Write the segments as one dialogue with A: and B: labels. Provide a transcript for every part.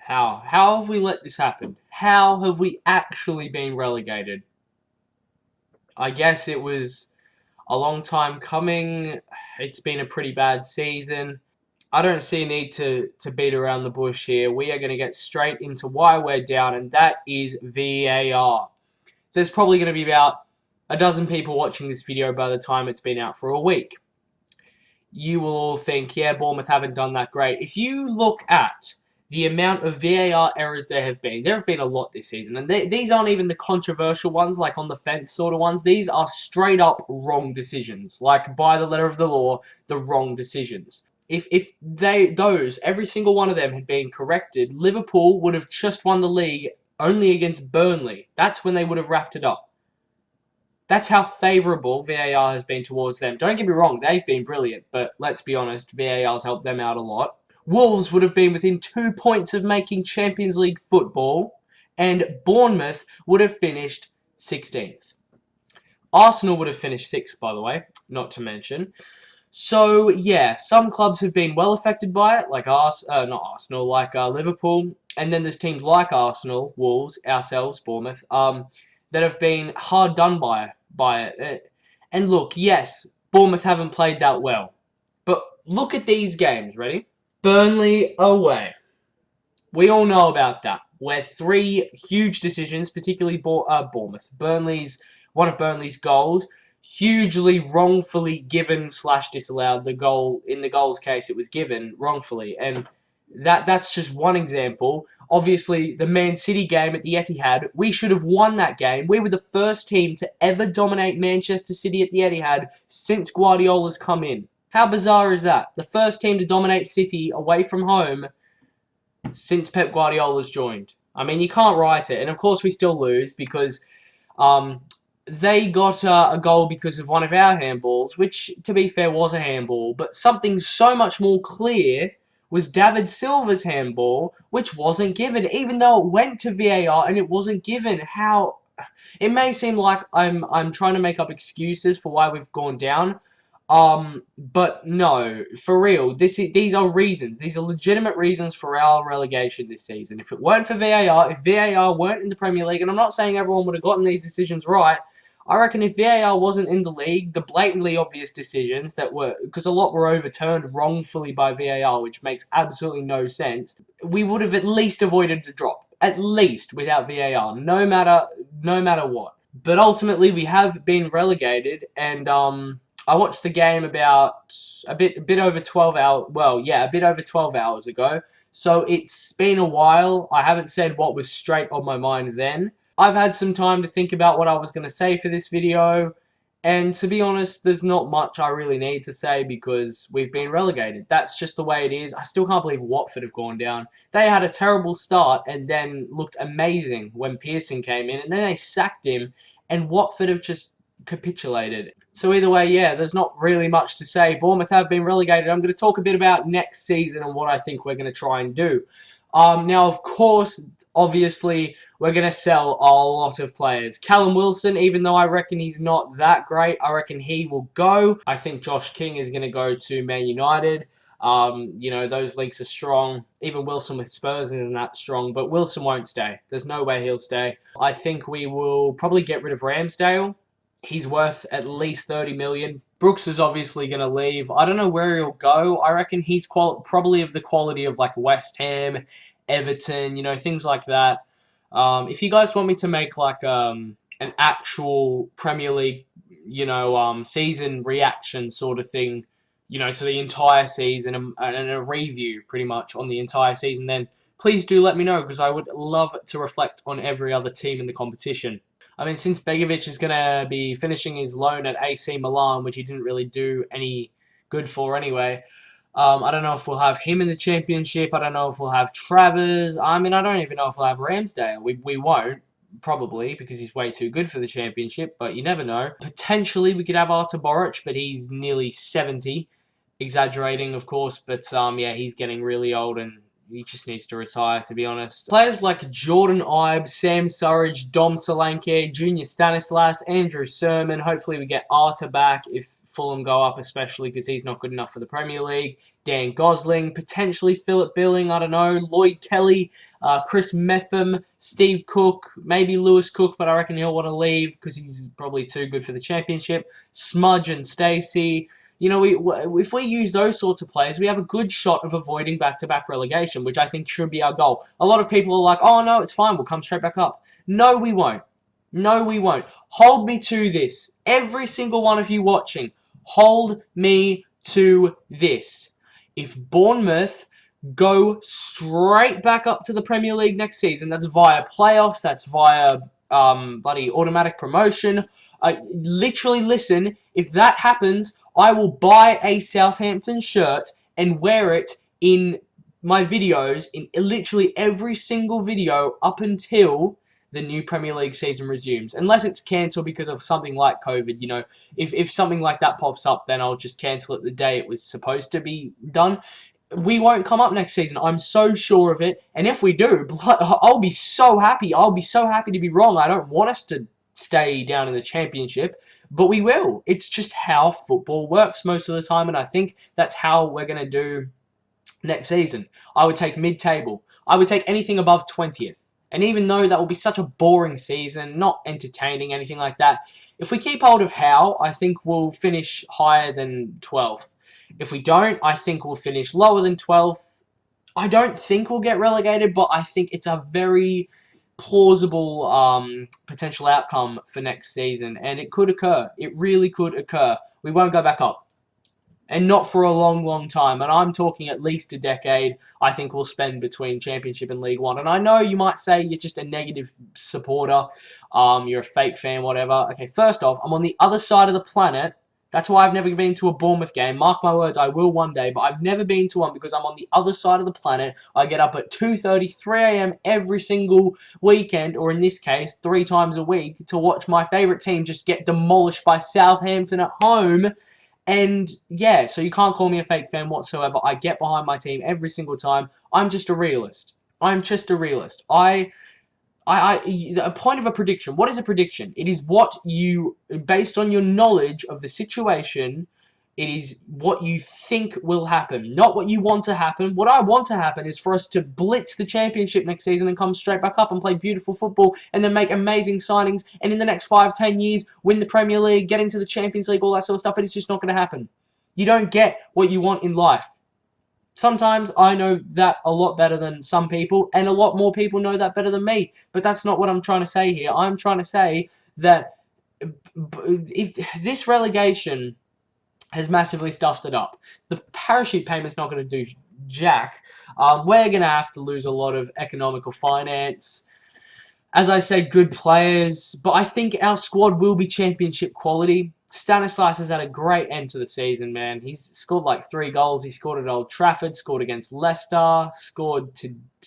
A: How? How have we let this happen? How have we actually been relegated? I guess it was a long time coming. It's been a pretty bad season. I don't see a need to beat around the bush here. We are going to get straight into why we're down, and that is VAR. There's probably going to be about a dozen people watching this video by the time it's been out for a week. You will all think, yeah, Bournemouth haven't done that great. If you look at the amount of VAR errors there have been a lot this season. And these aren't even the controversial ones, like on the fence sort of ones. These are straight up wrong decisions. Like, by the letter of the law, the wrong decisions. If every single one of them had been corrected, Liverpool would have just won the league only against Burnley. That's when they would have wrapped it up. That's how favourable VAR has been towards them. Don't get me wrong, they've been brilliant, but let's be honest, VAR's helped them out a lot. Wolves would have been within 2 points of making Champions League football, and Bournemouth would have finished 16th. Arsenal would have finished 6th, by the way, not to mention. So, yeah, some clubs have been well affected by it, like Liverpool, and then there's teams like Arsenal, Wolves, ourselves, Bournemouth, that have been hard done by it. And look, yes, Bournemouth haven't played that well, but look at these games, ready? Burnley away. We all know about that. Where 3 huge decisions, particularly Bournemouth. One of Burnley's goals, hugely wrongfully given / disallowed. The goal, in the goal's case, it was given wrongfully. And that's just one example. Obviously, the Man City game at the Etihad, we should have won that game. We were the first team to ever dominate Manchester City at the Etihad since Guardiola's come in. How bizarre is that? The first team to dominate City away from home since Pep Guardiola's joined. I mean, you can't write it. And of course we still lose because they got a goal because of one of our handballs, which, to be fair, was a handball. But something so much more clear was David Silva's handball, which wasn't given, even though it went to VAR and it wasn't given. How? It may seem like I'm trying to make up excuses for why we've gone down. But no, for real, these are reasons. These are legitimate reasons for our relegation this season. If it weren't for VAR, if VAR weren't in the Premier League, and I'm not saying everyone would have gotten these decisions right, I reckon if VAR wasn't in the league, the blatantly obvious decisions that were, because a lot were overturned wrongfully by VAR, which makes absolutely no sense, we would have at least avoided the drop. At least without VAR, no matter what. But ultimately, we have been relegated, and I watched the game about a bit over 12 hours. Well, yeah, a bit over 12 hours ago. So it's been a while. I haven't said what was straight on my mind then. I've had some time to think about what I was going to say for this video. And to be honest, there's not much I really need to say because we've been relegated. That's just the way it is. I still can't believe Watford have gone down. They had a terrible start and then looked amazing when Pearson came in. And then they sacked him and Watford have just capitulated. So either way, yeah, there's not really much to say. Bournemouth have been relegated. I'm going to talk a bit about next season and what I think we're going to try and do. Now, of course, obviously, we're going to sell a lot of players. Callum Wilson, even though I reckon he's not that great, I reckon he will go. I think Josh King is going to go to Man United. You know, those links are strong. Even Wilson with Spurs isn't that strong, but Wilson won't stay. There's no way he'll stay. I think we will probably get rid of Ramsdale. He's worth at least 30 million. Brooks is obviously going to leave. I don't know where he'll go. I reckon he's probably of the quality of like West Ham, Everton, you know, things like that. If you guys want me to make like an actual Premier League, you know, season reaction sort of thing, you know, to the entire season and a review pretty much on the entire season, then please do let me know because I would love to reflect on every other team in the competition. I mean, since Begovic is going to be finishing his loan at AC Milan, which he didn't really do any good for anyway, I don't know if we'll have him in the Championship. I don't know if we'll have Travers. I mean, I don't even know if we'll have Ramsdale. We won't, probably, because he's way too good for the Championship, but you never know. Potentially, we could have Artur Boruc, but he's nearly 70. Exaggerating, of course, but yeah, he's getting really old and he just needs to retire, to be honest. Players like Jordan Ibe, Sam Surridge, Dom Solanke, Junior Stanislas, Andrew Sermon. Hopefully we get Arta back if Fulham go up, especially because he's not good enough for the Premier League. Dan Gosling, potentially Philip Billing, I don't know. Lloyd Kelly, Chris Metham, Steve Cook, maybe Lewis Cook, but I reckon he'll want to leave because he's probably too good for the Championship. Smudge and Stacey. You know, if we use those sorts of players, we have a good shot of avoiding back-to-back relegation, which I think should be our goal. A lot of people are like, oh, no, it's fine, we'll come straight back up. No, we won't. No, we won't. Hold me to this. Every single one of you watching, hold me to this. If Bournemouth go straight back up to the Premier League next season, that's via playoffs, that's via bloody automatic promotion. Literally, listen, if that happens, I will buy a Southampton shirt and wear it in my videos, in literally every single video up until the new Premier League season resumes. Unless it's cancelled because of something like COVID, you know. If something like that pops up, then I'll just cancel it the day it was supposed to be done. We won't come up next season. I'm so sure of it. And if we do, I'll be so happy. I'll be so happy to be wrong. I don't want us to stay down in the Championship, but we will. It's just how football works most of the time, and I think that's how we're going to do next season. I would take mid-table. I would take anything above 20th. And even though that will be such a boring season, not entertaining, anything like that, if we keep hold of Howe, I think we'll finish higher than 12th. If we don't, I think we'll finish lower than 12th. I don't think we'll get relegated, but I think it's a very plausible potential outcome for next season. And it could occur. It really could occur. We won't go back up. And not for a long, long time. And I'm talking at least a decade I think we'll spend between Championship and League One. And I know you might say you're just a negative supporter. You're a fake fan, whatever. Okay, first off, I'm on the other side of the planet. That's why I've never been to a Bournemouth game. Mark my words, I will one day. But I've never been to one because I'm on the other side of the planet. I get up at 2:30, 3 a.m. every single weekend, or in this case, 3 times a week, to watch my favourite team just get demolished by Southampton at home. And yeah, so you can't call me a fake fan whatsoever. I get behind my team every single time. I'm just a realist. I'm just a realist. A point of a prediction. What is a prediction? It is what you, based on your knowledge of the situation, it is what you think will happen, not what you want to happen. What I want to happen is for us to blitz the Championship next season and come straight back up and play beautiful football and then make amazing signings and in the next 5-10 years win the Premier League, get into the Champions League, all that sort of stuff, but it's just not going to happen. You don't get what you want in life. Sometimes I know that a lot better than some people, and a lot more people know that better than me, but that's not what I'm trying to say here. I'm trying to say that if this relegation has massively stuffed it up. The parachute payment's not going to do jack. We're going to have to lose a lot of economical finance. As I said, good players. But I think our squad will be Championship quality. Stanislas has had a great end to the season, man. He's scored like 3 goals. He scored at Old Trafford, scored against Leicester, scored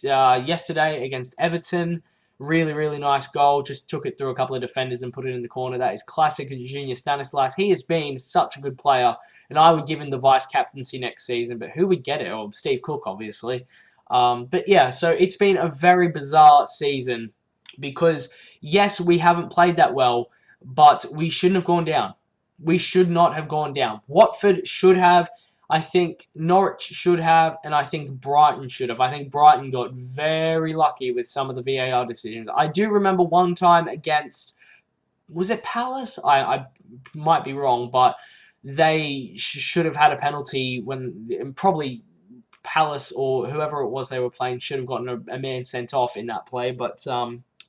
A: yesterday against Everton. Really, really nice goal. Just took it through a couple of defenders and put it in the corner. That is classic Junior Stanislas. He has been such a good player, and I would give him the vice-captaincy next season, but who would get it? Oh, Steve Cook, obviously. But yeah, so it's been a very bizarre season because, yes, we haven't played that well, but we shouldn't have gone down. We should not have gone down. Watford should have. I think Norwich should have, and I think Brighton should have. I think Brighton got very lucky with some of the VAR decisions. I do remember one time against, was it Palace? I might be wrong, but they should have had a penalty when probably Palace or whoever it was they were playing should have gotten a man sent off in that play, but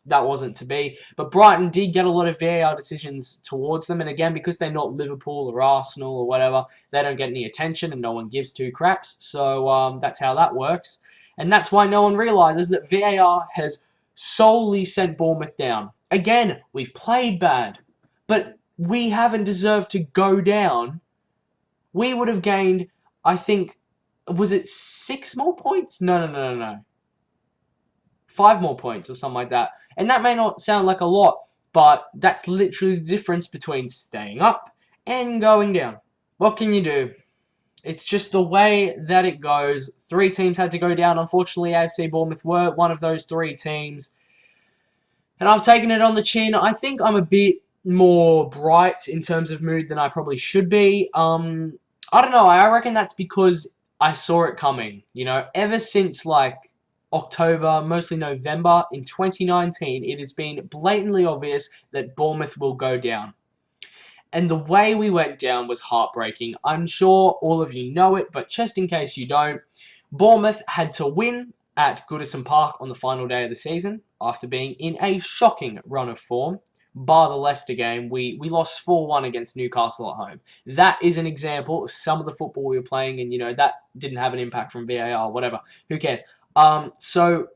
A: that wasn't to be. But Brighton did get a lot of VAR decisions towards them. And again, because they're not Liverpool or Arsenal or whatever, they don't get any attention and no one gives 2 craps. So that's how that works. And that's why no one realises that VAR has solely sent Bournemouth down. Again, we've played bad, but we haven't deserved to go down. We would have gained, I think, was it 6 more points? No. 5 more points or something like that. And that may not sound like a lot, but that's literally the difference between staying up and going down. What can you do? It's just the way that it goes. 3 teams had to go down. Unfortunately, AFC Bournemouth were one of those 3 teams. And I've taken it on the chin. I think I'm a bit more bright in terms of mood than I probably should be. I don't know. I reckon that's because I saw it coming. You know, ever since like October, mostly November in 2019, it has been blatantly obvious that Bournemouth will go down. And the way we went down was heartbreaking. I'm sure all of you know it, but just in case you don't, Bournemouth had to win at Goodison Park on the final day of the season after being in a shocking run of form. Bar the Leicester game, we lost 4-1 against Newcastle at home. That is an example of some of the football we were playing, and, you know, that didn't have an impact from VAR, whatever. Who cares? So,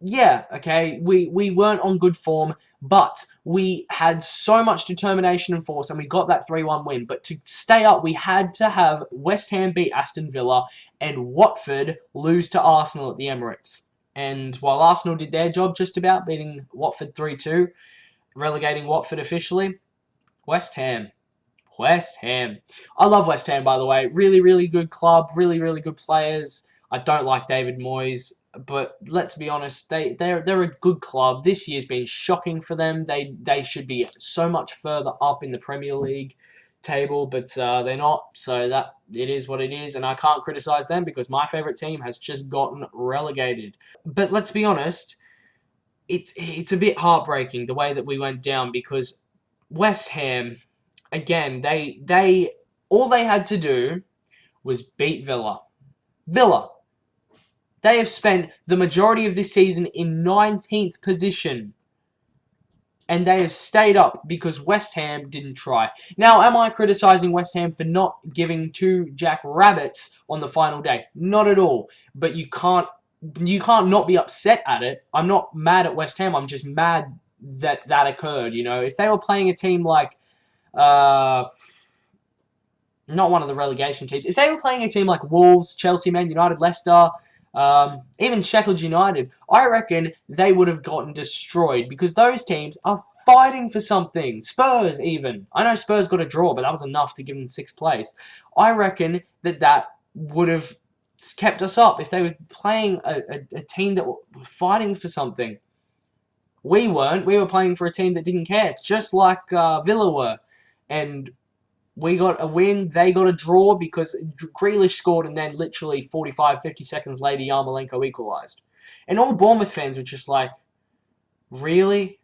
A: yeah, okay, we weren't on good form, but we had so much determination and force, and we got that 3-1 win. But to stay up, we had to have West Ham beat Aston Villa and Watford lose to Arsenal at the Emirates. And while Arsenal did their job just about, beating Watford 3-2, relegating Watford officially, West Ham. I love West Ham, by the way. Really, really good club. Really, really good players. I don't like David Moyes, but let's be honest, they're a good club. This year's been shocking for them. They should be so much further up in the Premier League table, but they're not. So that it is what it is, and I can't criticize them because my favorite team has just gotten relegated. But let's be honest, it's a bit heartbreaking the way that we went down because West Ham, again, they all they had to do was beat Villa. They have spent the majority of this season in 19th position. And they have stayed up because West Ham didn't try. Now, am I criticising West Ham for not giving 2 jackrabbits on the final day? Not at all. But you can't not be upset at it. I'm not mad at West Ham. I'm just mad that that occurred, you know. If they were playing a team like... not one of the relegation teams. If they were playing a team like Wolves, Chelsea, Man United, Leicester... even Sheffield United, I reckon they would have gotten destroyed because those teams are fighting for something. Spurs, even. I know Spurs got a draw, but that was enough to give them 6th place. I reckon that would have kept us up if they were playing a team that were fighting for something. We weren't. We were playing for a team that didn't care, just like Villa were. And we got a win, they got a draw because Grealish scored and then literally 45, 50 seconds later Yarmolenko equalised. And all Bournemouth fans were just like, really?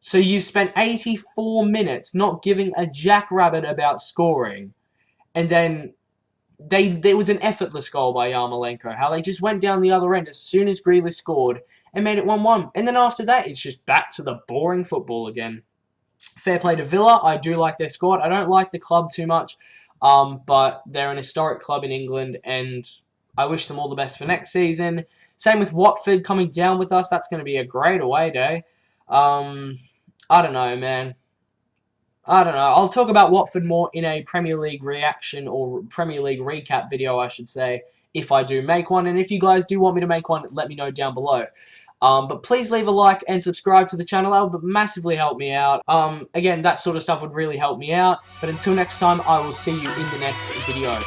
A: So you've spent 84 minutes not giving a jackrabbit about scoring, and then there was an effortless goal by Yarmolenko. How they just went down the other end as soon as Grealish scored and made it 1-1. And then after that, it's just back to the boring football again. Fair play to Villa. I do like their squad. I don't like the club too much, but they're an historic club in England, and I wish them all the best for next season. Same with Watford coming down with us. That's going to be a great away day. I don't know, man. I don't know. I'll talk about Watford more in a Premier League reaction or Premier League recap video, I should say, if I do make one. And if you guys do want me to make one, let me know down below. But please leave a like and subscribe to the channel. That would massively help me out. Again, that sort of stuff would really help me out. But until next time, I will see you in the next video.